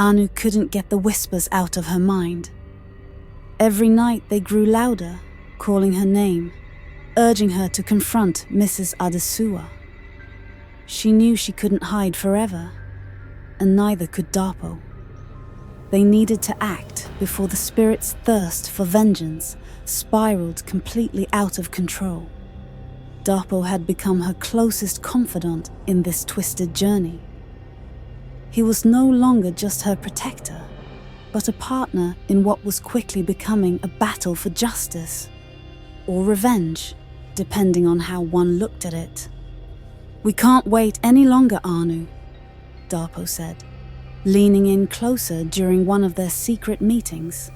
Anu couldn't get the whispers out of her mind. Every night they grew louder, calling her name, urging her to confront Mrs. Adesua. She knew she couldn't hide forever, and neither could Dapo. They needed to act before the spirit's thirst for vengeance spiraled completely out of control. Dapo had become her closest confidant in this twisted journey. He was no longer just her protector, but a partner in what was quickly becoming a battle for justice, or revenge, depending on how one looked at it. "We can't wait any longer, Anu," Dapo said, leaning in closer during one of their secret meetings.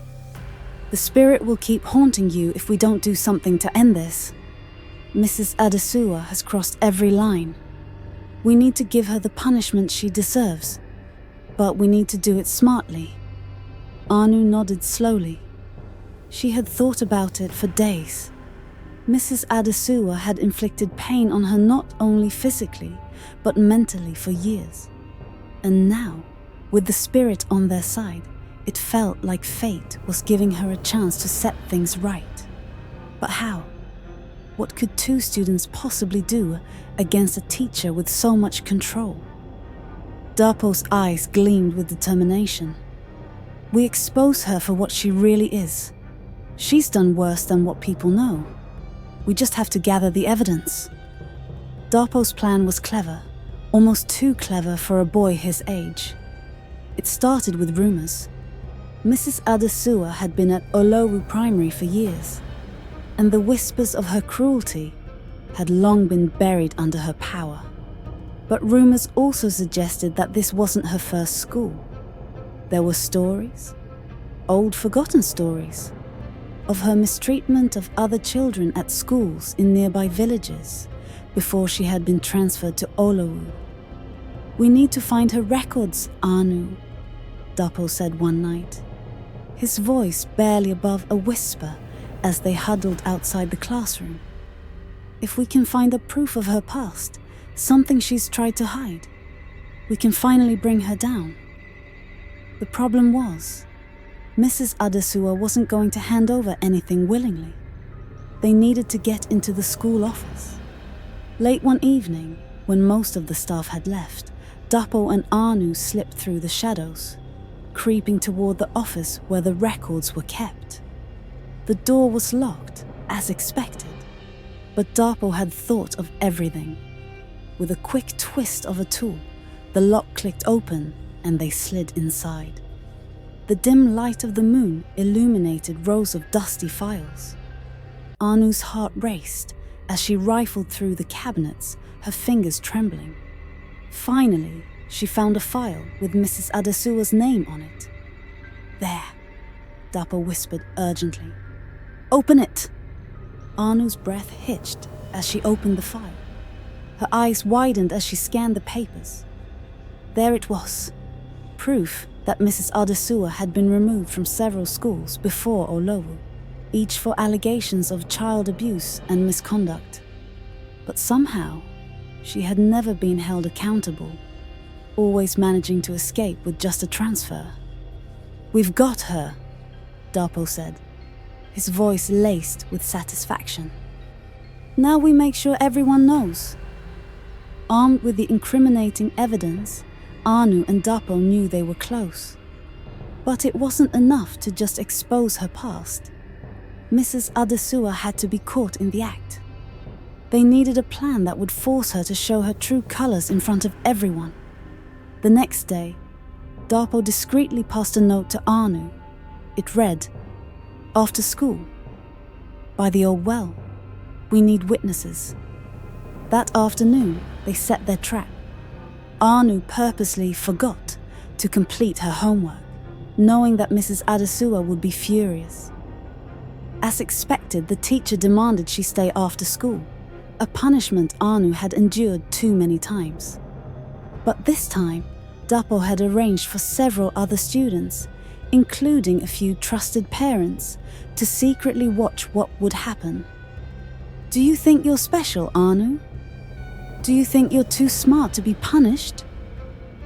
"The spirit will keep haunting you if we don't do something to end this. Mrs. Adesua has crossed every line. We need to give her the punishment she deserves, but we need to do it smartly." Anu nodded slowly. She had thought about it for days. Mrs. Adesua had inflicted pain on her not only physically, but mentally for years. And now, with the spirit on their side, it felt like fate was giving her a chance to set things right. But how? What could two students possibly do against a teacher with so much control? Dapo's eyes gleamed with determination. "We expose her for what she really is. She's done worse than what people know. We just have to gather the evidence." Dapo's plan was clever, almost too clever for a boy his age. It started with rumors. Mrs. Adesua had been at Olowu Primary for years, and the whispers of her cruelty had long been buried under her power. But rumors also suggested that this wasn't her first school. There were stories, old forgotten stories, of her mistreatment of other children at schools in nearby villages before she had been transferred to Olowu. "We need to find her records, Anu," Dapo said one night, his voice barely above a whisper as they huddled outside the classroom. "If we can find a proof of her past, something she's tried to hide, we can finally bring her down." The problem was, Mrs. Adesua wasn't going to hand over anything willingly. They needed to get into the school office. Late one evening, when most of the staff had left, Dapo and Anu slipped through the shadows, creeping toward the office where the records were kept. The door was locked, as expected, but Dapo had thought of everything. With a quick twist of a tool, the lock clicked open and they slid inside. The dim light of the moon illuminated rows of dusty files. Anu's heart raced as she rifled through the cabinets, her fingers trembling. Finally, she found a file with Mrs. Adesua's name on it. "There," Dapo whispered urgently. "Open it!" Anu's breath hitched as she opened the file. Her eyes widened as she scanned the papers. There it was, proof that Mrs. Adesua had been removed from several schools before Olowu, each for allegations of child abuse and misconduct. But somehow, she had never been held accountable, always managing to escape with just a transfer. "We've got her," Dapo said, his voice laced with satisfaction. "Now we make sure everyone knows." Armed with the incriminating evidence, Anu and Dapo knew they were close. But it wasn't enough to just expose her past. Mrs. Adesua had to be caught in the act. They needed a plan that would force her to show her true colors in front of everyone. The next day, Dapo discreetly passed a note to Anu. It read, "After school, by the old well, we need witnesses." That afternoon, they set their trap. Anu purposely forgot to complete her homework, knowing that Mrs. Adesua would be furious. As expected, the teacher demanded she stay after school, a punishment Anu had endured too many times. But this time, Dapo had arranged for several other students, including a few trusted parents, to secretly watch what would happen. "Do you think you're special, Anu? Do you think you're too smart to be punished?"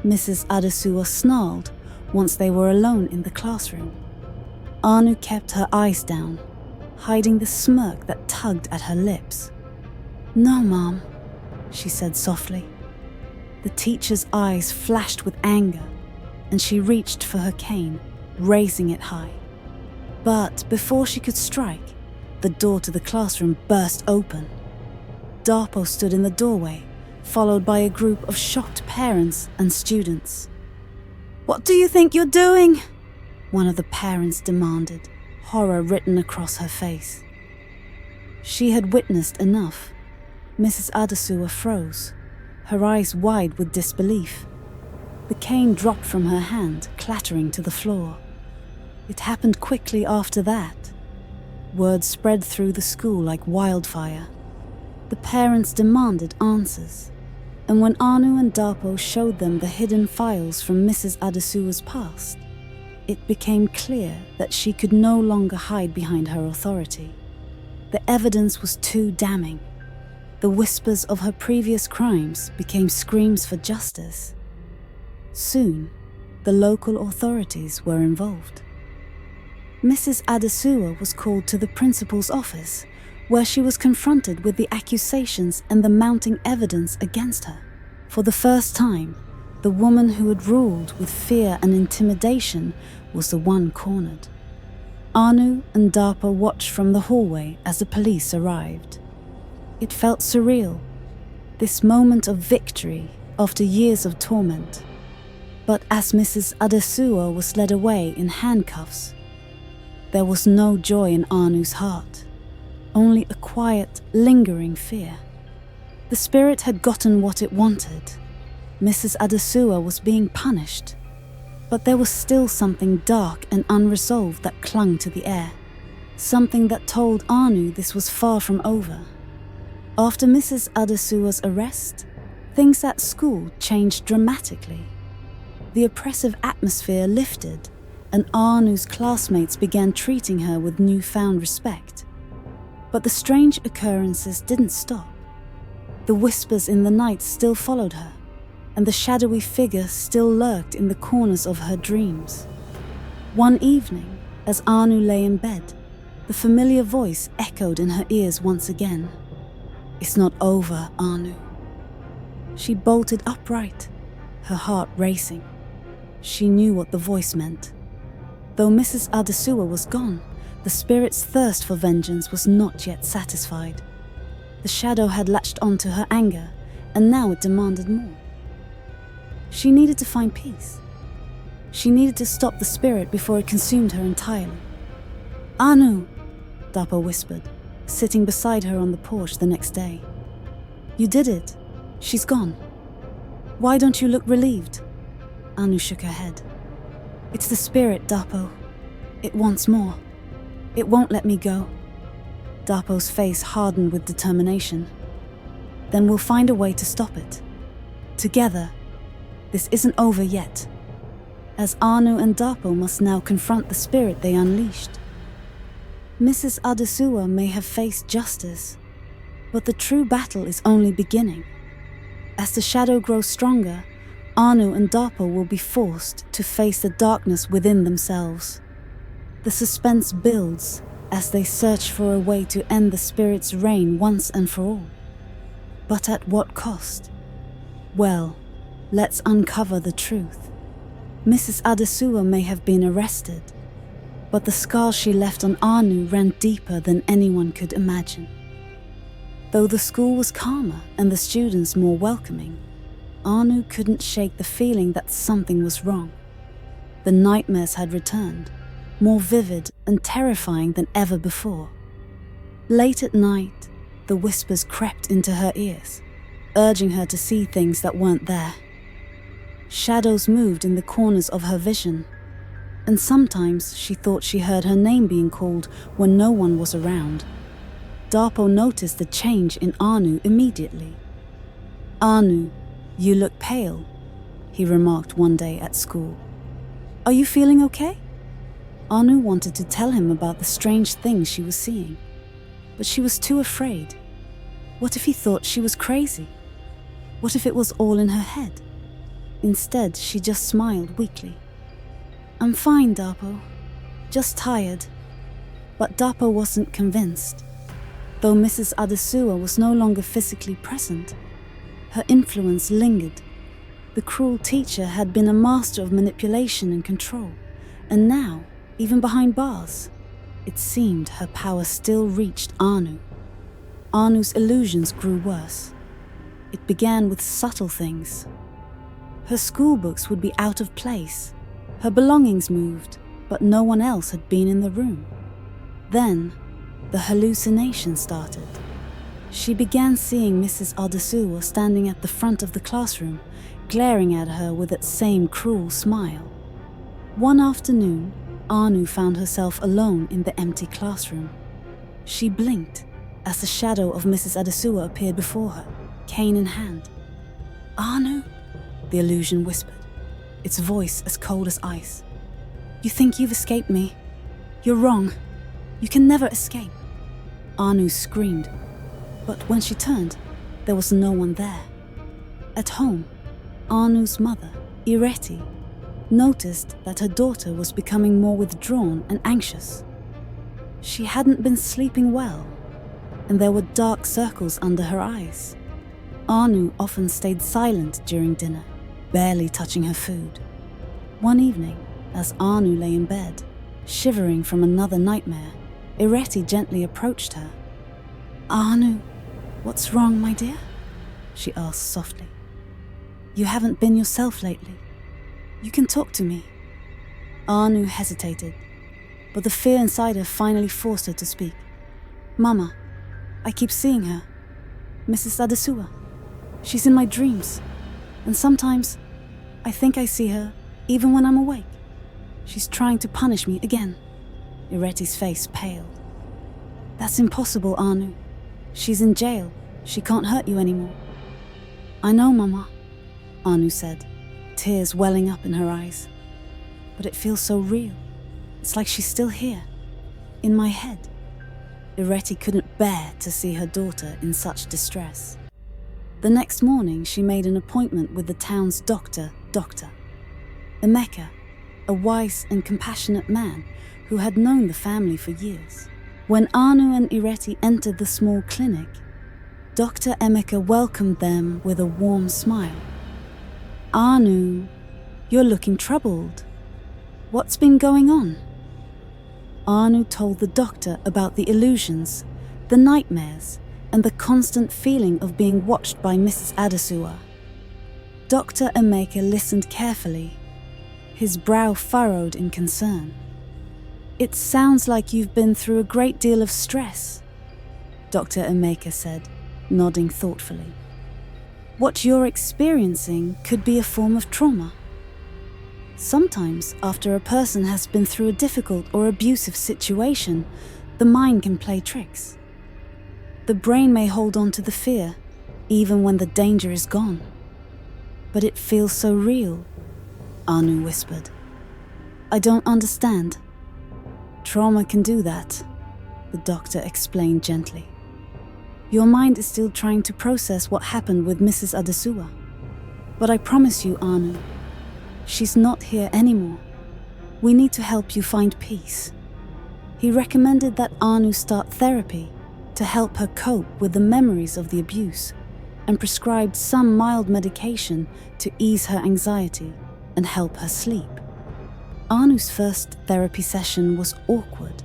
Mrs. Adesua snarled, Once they were alone in the classroom, Anu kept her eyes down, hiding the smirk that tugged at her lips. "No, Mom," she said softly. The teacher's eyes flashed with anger, and she reached for her cane, raising it high. But before she could strike, the door to the classroom burst open. Daro stood in the doorway, followed by a group of shocked parents and students. "What do you think you're doing?" one of the parents demanded, horror written across her face. She had witnessed enough. Mrs. Adesua froze, her eyes wide with disbelief. The cane dropped from her hand, clattering to the floor. It happened quickly after that. Word spread through the school like wildfire. The parents demanded answers, and when Anu and Daro showed them the hidden files from Mrs. Adesua's past, it became clear that she could no longer hide behind her authority. The evidence was too damning. The whispers of her previous crimes became screams for justice. Soon, the local authorities were involved. Mrs. Adesua was called to the principal's office, where she was confronted with the accusations and the mounting evidence against her. For the first time, the woman who had ruled with fear and intimidation was the one cornered. Anu and Daro watched from the hallway as the police arrived. It felt surreal, this moment of victory after years of torment. But as Mrs. Adesua was led away in handcuffs, there was no joy in Anu's heart, only a quiet, lingering fear. The spirit had gotten what it wanted. Mrs. Adesua was being punished, but there was still something dark and unresolved that clung to the air, something that told Anu this was far from over. After Mrs. Adesua's arrest, things at school changed dramatically. The oppressive atmosphere lifted, and Anu's classmates began treating her with newfound respect. But the strange occurrences didn't stop. The whispers in the night still followed her, and the shadowy figure still lurked in the corners of her dreams. One evening, as Anu lay in bed, the familiar voice echoed in her ears once again. "It's not over, Anu." She bolted upright, her heart racing. She knew what the voice meant. Though Mrs. Adesua was gone, the spirit's thirst for vengeance was not yet satisfied. The shadow had latched onto her anger, and now it demanded more. She needed to find peace. She needed to stop the spirit before it consumed her entirely. "Anu," Daro whispered, sitting beside her on the porch the next day. "You did it. She's gone. Why don't you look relieved?" Anu shook her head. "It's the spirit, Daro. It wants more. It won't let me go." Dapo's face hardened with determination. "Then we'll find a way to stop it. Together. This isn't over yet." As Anu and Daro must now confront the spirit they unleashed. Mrs. Adesua may have faced justice, but the true battle is only beginning. As the shadow grows stronger, Anu and Daro will be forced to face the darkness within themselves. The suspense builds as they search for a way to end the spirit's reign once and for all. But at what cost? Well, let's uncover the truth. Mrs. Adesua may have been arrested, but the scars she left on Anu ran deeper than anyone could imagine. Though the school was calmer and the students more welcoming, Anu couldn't shake the feeling that something was wrong. The nightmares had returned, more vivid and terrifying than ever before. Late at night, the whispers crept into her ears, urging her to see things that weren't there. Shadows moved in the corners of her vision, and sometimes she thought she heard her name being called when no one was around. Daro noticed the change in Anu immediately. "Anu, you look pale," he remarked one day at school. "Are you feeling okay?" Anu wanted to tell him about the strange things she was seeing, but she was too afraid. What if he thought she was crazy? What if it was all in her head? Instead, she just smiled weakly. I'm fine, Dapo. Just tired. But Dapo wasn't convinced. Though Mrs. Adesua was no longer physically present, her influence lingered. The cruel teacher had been a master of manipulation and control, and now, even behind bars, it seemed her power still reached Anu. Anu's illusions grew worse. It began with subtle things. Her school books would be out of place. Her belongings moved, but no one else had been in the room. Then, the hallucination started. She began seeing Mrs. Adesua standing at the front of the classroom, glaring at her with that same cruel smile. One afternoon, Anu found herself alone in the empty classroom. She blinked as the shadow of Mrs. Adesua appeared before her, cane in hand. "Anu?" the illusion whispered, its voice as cold as ice. "You think you've escaped me? You're wrong. You can never escape." Anu screamed, but when she turned, there was no one there. At home, Anu's mother, Ireti, noticed that her daughter was becoming more withdrawn and anxious. She hadn't been sleeping well, and there were dark circles under her eyes. Anu often stayed silent during dinner, barely touching her food. One evening, as Anu lay in bed, shivering from another nightmare, Ireti gently approached her. "Anu, what's wrong, my dear?" she asked softly. "You haven't been yourself lately. You can talk to me." Anu hesitated, but the fear inside her finally forced her to speak. "Mama, I keep seeing her. Mrs. Adesua. She's in my dreams, and sometimes I think I see her even when I'm awake. She's trying to punish me again." Ireti's face paled. "That's impossible, Anu. She's in jail. She can't hurt you anymore." "I know, Mama," Anu said, tears welling up in her eyes. "But it feels so real. It's like she's still here, in my head." Ireti couldn't bear to see her daughter in such distress. The next morning, she made an appointment with the town's Dr. Emeka, a wise and compassionate man who had known the family for years. When Anu and Ireti entered the small clinic, Dr. Emeka welcomed them with a warm smile. "Anu, you're looking troubled. What's been going on?" Anu told the doctor about the illusions, the nightmares, and the constant feeling of being watched by Mrs. Adesua. Dr. Emeka listened carefully, his brow furrowed in concern. "It sounds like you've been through a great deal of stress," Dr. Emeka said, nodding thoughtfully. "What you're experiencing could be a form of trauma. Sometimes, after a person has been through a difficult or abusive situation, the mind can play tricks. The brain may hold on to the fear, even when the danger is gone. But it feels so real," Anu whispered. "I don't understand." "Trauma can do that," the doctor explained gently. "Your mind is still trying to process what happened with Mrs. Adesua. But I promise you, Anu, she's not here anymore. We need to help you find peace." He recommended that Anu start therapy to help her cope with the memories of the abuse, and prescribed some mild medication to ease her anxiety and help her sleep. Anu's first therapy session was awkward.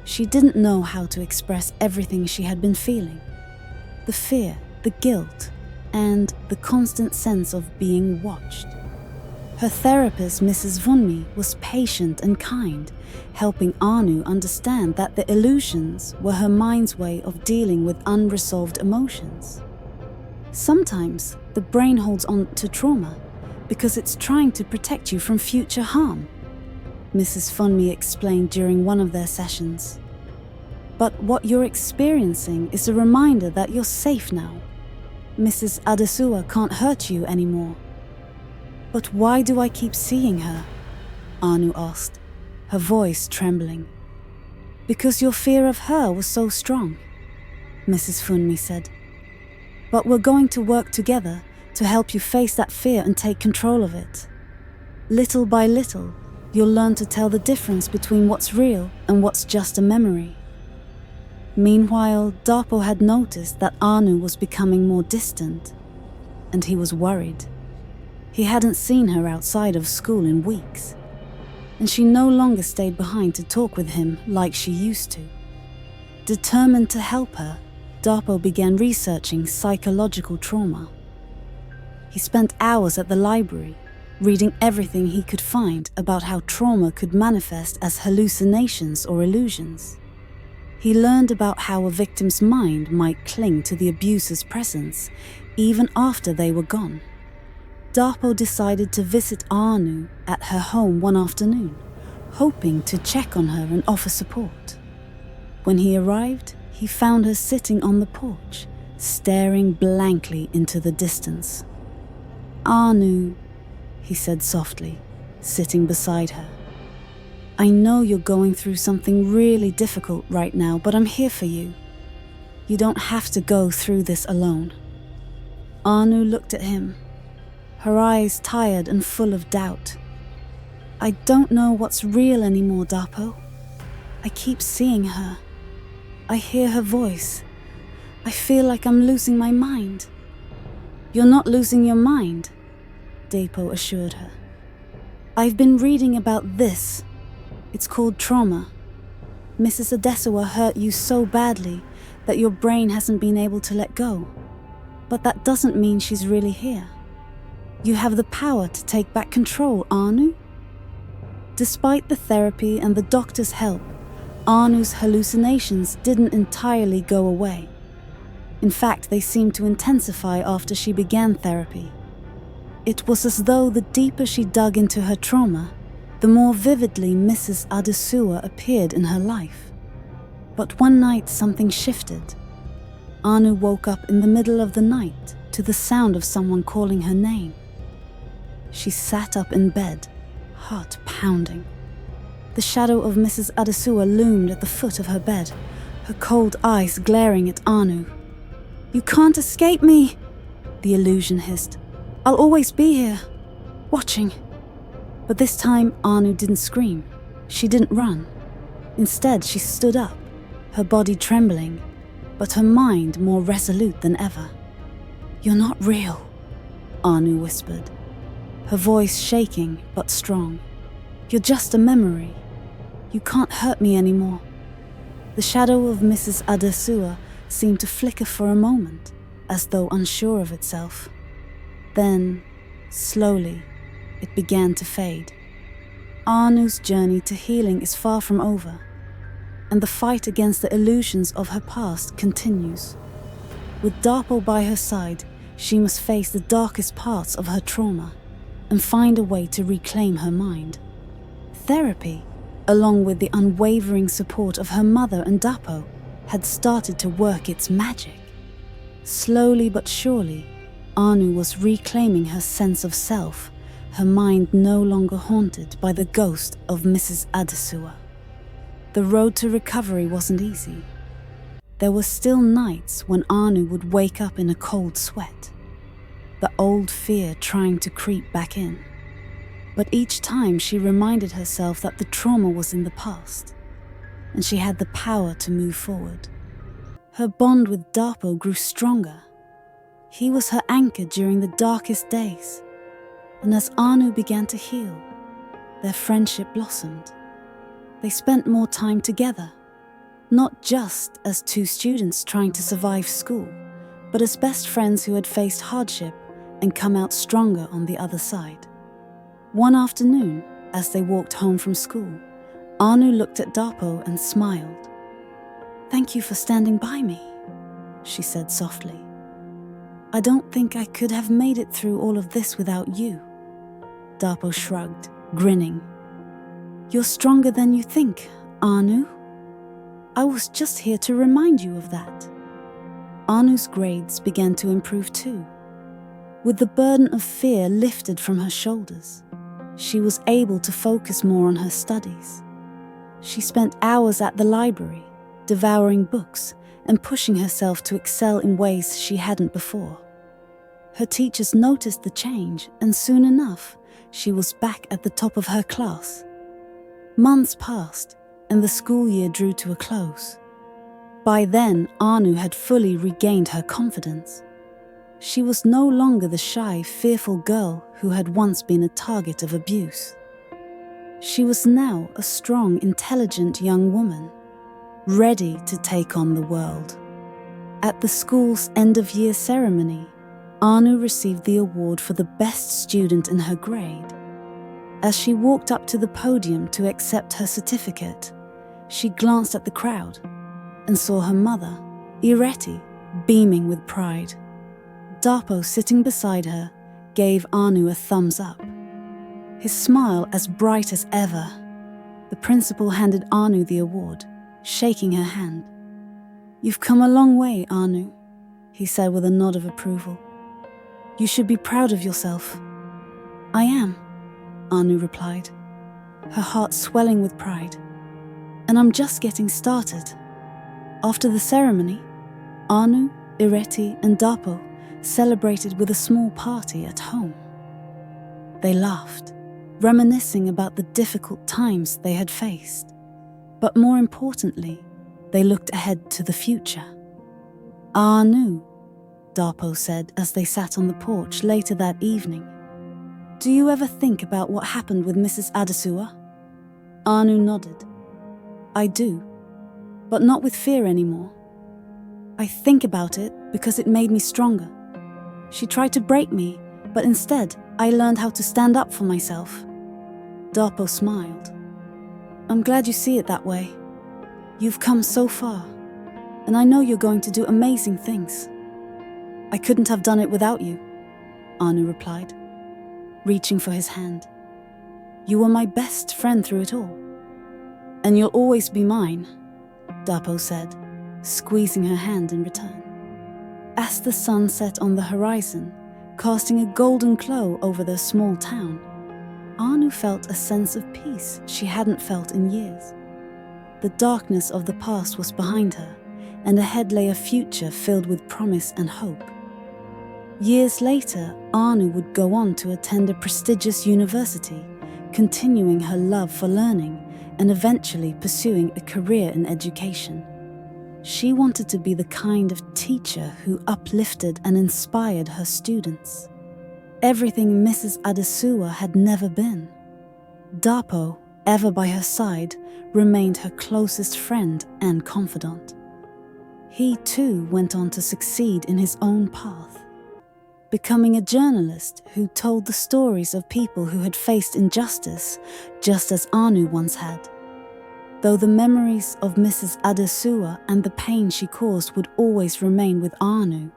She didn't know how to express everything she had been feeling. The fear, the guilt, and the constant sense of being watched. Her therapist, Mrs. Vunmi, was patient and kind, helping Anu understand that the illusions were her mind's way of dealing with unresolved emotions. Sometimes the brain holds on to trauma because it's trying to protect you from future harm, Mrs. Vunmi explained during one of their sessions. But what you're experiencing is a reminder that you're safe now. Mrs. Adesua can't hurt you anymore. "But why do I keep seeing her?" Anu asked, her voice trembling. "Because your fear of her was so strong," Mrs. Vunmi said. "But we're going to work together to help you face that fear and take control of it. Little by little, You'll learn to tell the difference between what's real and what's just a memory. Meanwhile, Dapo had noticed that Anu was becoming more distant, and he was worried. He hadn't seen her outside of school in weeks, and she no longer stayed behind to talk with him like she used to. Determined to help her, Dapo began researching psychological trauma. He spent hours at the library, reading everything he could find about how trauma could manifest as hallucinations or illusions. He learned about how a victim's mind might cling to the abuser's presence even after they were gone. Dapo decided to visit Anu at her home one afternoon, hoping to check on her and offer support. When he arrived, he found her sitting on the porch, staring blankly into the distance. "Anu," he said softly, sitting beside her. "I know you're going through something really difficult right now, but I'm here for you. You don't have to go through this alone." Anu looked at him, her eyes tired and full of doubt. "I don't know what's real anymore, Dapo. I keep seeing her. I hear her voice. I feel like I'm losing my mind." "You're not losing your mind," Dapo assured her. "I've been reading about this. It's called trauma. Mrs. Adesawa hurt you so badly that your brain hasn't been able to let go. But that doesn't mean she's really here. You have the power to take back control, Anu." Despite the therapy and the doctor's help, Anu's hallucinations didn't entirely go away. In fact, they seemed to intensify after she began therapy. It was as though the deeper she dug into her trauma, the more vividly Mrs. Adesawa appeared in her life. But one night something shifted. Anu woke up in the middle of the night to the sound of someone calling her name. She sat up in bed, heart pounding. The shadow of Mrs. Adesawa loomed at the foot of her bed, her cold eyes glaring at Anu. "You can't escape me," the illusion hissed. "I'll always be here, watching." But this time, Anu didn't scream. She didn't run. Instead, she stood up, her body trembling, but her mind more resolute than ever. "You're not real," Anu whispered, her voice shaking but strong. "You're just a memory. You can't hurt me anymore." The shadow of Mrs. Adesawa seemed to flicker for a moment, as though unsure of itself. Then, slowly, it began to fade. Anu's journey to healing is far from over, and the fight against the illusions of her past continues. With Dapo by her side, she must face the darkest parts of her trauma and find a way to reclaim her mind. Therapy, along with the unwavering support of her mother and Dapo, had started to work its magic. Slowly but surely, Anu was reclaiming her sense of self, her mind no longer haunted by the ghost of Mrs. Adesawa. The road to recovery wasn't easy. There were still nights when Anu would wake up in a cold sweat, the old fear trying to creep back in. But each time she reminded herself that the trauma was in the past, and she had the power to move forward. Her bond with Dapo grew stronger. He was her anchor during the darkest days, and as Anu began to heal, their friendship blossomed. They spent more time together, not just as two students trying to survive school, but as best friends who had faced hardship and come out stronger on the other side. One afternoon, as they walked home from school, Anu looked at Dapo and smiled. "Thank you for standing by me," she said softly. "I don't think I could have made it through all of this without you." Dapo shrugged, grinning. "You're stronger than you think, Anu. I was just here to remind you of that." Anu's grades began to improve too. With the burden of fear lifted from her shoulders, she was able to focus more on her studies. She spent hours at the library, devouring books and pushing herself to excel in ways she hadn't before. Her teachers noticed the change, and soon enough, she was back at the top of her class, Months passed, and the school year drew to a close. By then, Anu had fully regained her confidence. She was no longer the shy, fearful girl who had once been a target of abuse. She was now a strong, intelligent young woman, ready to take on the world. At the school's end-of-year ceremony, Anu received the award for the best student in her grade. As she walked up to the podium to accept her certificate, she glanced at the crowd and saw her mother, Ireti, beaming with pride. Dapo, sitting beside her, gave Anu a thumbs up, his smile as bright as ever. The principal handed Anu the award, shaking her hand. "You've come a long way, Anu," he said with a nod of approval. "You should be proud of yourself." "I am," Anu replied, her heart swelling with pride. "And I'm just getting started." After the ceremony, Anu, Ireti, and Dapo celebrated with a small party at home. They laughed, reminiscing about the difficult times they had faced. But more importantly, they looked ahead to the future. "Anu," Dapo said as they sat on the porch later that evening, "do you ever think about what happened with Mrs. Adesua?" Anu nodded. "I do, but not with fear anymore. I think about it because it made me stronger. She tried to break me, but instead I learned how to stand up for myself." Dapo smiled. "I'm glad you see it that way. You've come so far, and I know you're going to do amazing things." "I couldn't have done it without you," Anu replied, reaching for his hand. "You were my best friend through it all." "And you'll always be mine," Dapo said, squeezing her hand in return. As the sun set on the horizon, casting a golden glow over their small town, Anu felt a sense of peace she hadn't felt in years. The darkness of the past was behind her, and ahead lay a future filled with promise and hope. Years later, Anu would go on to attend a prestigious university, continuing her love for learning and eventually pursuing a career in education. She wanted to be the kind of teacher who uplifted and inspired her students. Everything Mrs. Adesua had never been. Dapo, ever by her side, remained her closest friend and confidant. He too went on to succeed in his own path, becoming a journalist who told the stories of people who had faced injustice, just as Anu once had. Though the memories of Mrs. Adesua and the pain she caused would always remain with Anu,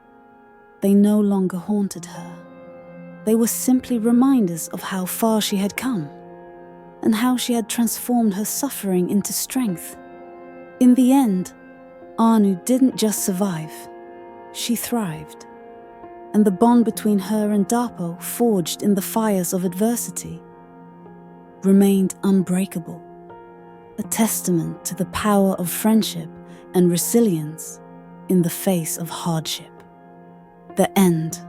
they no longer haunted her. They were simply reminders of how far she had come, and how she had transformed her suffering into strength. In the end, Anu didn't just survive, she thrived. And the bond between her and Dapo, forged in the fires of adversity, remained unbreakable. A testament to the power of friendship and resilience in the face of hardship. The end.